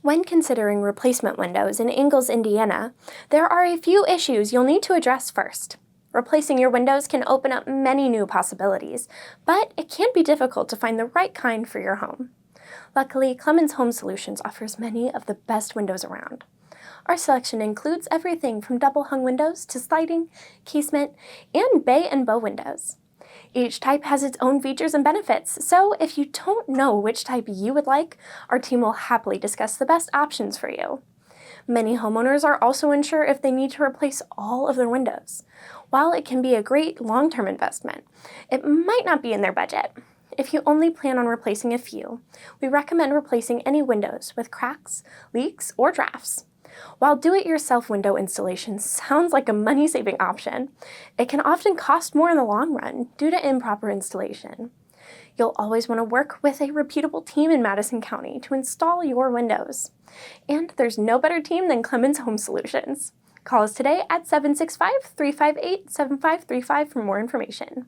When considering replacement windows in Ingalls, Indiana, there are a few issues you'll need to address first. Replacing your windows can open up many new possibilities, but it can be difficult to find the right kind for your home. Luckily, Clemens Home Solutions offers many of the best windows around. Our selection includes everything from double-hung windows to sliding, casement, and bay and bow windows. Each type has its own features and benefits, so if you don't know which type you would like, our team will happily discuss the best options for you. Many homeowners are also unsure if they need to replace all of their windows. While it can be a great long-term investment, it might not be in their budget. If you only plan on replacing a few, we recommend replacing any windows with cracks, leaks, or drafts. While do-it-yourself window installation sounds like a money-saving option, it can often cost more in the long run due to improper installation. You'll always want to work with a reputable team in Madison County to install your windows. And there's no better team than Clemens Home Solutions. Call us today at 765-358-7535 for more information.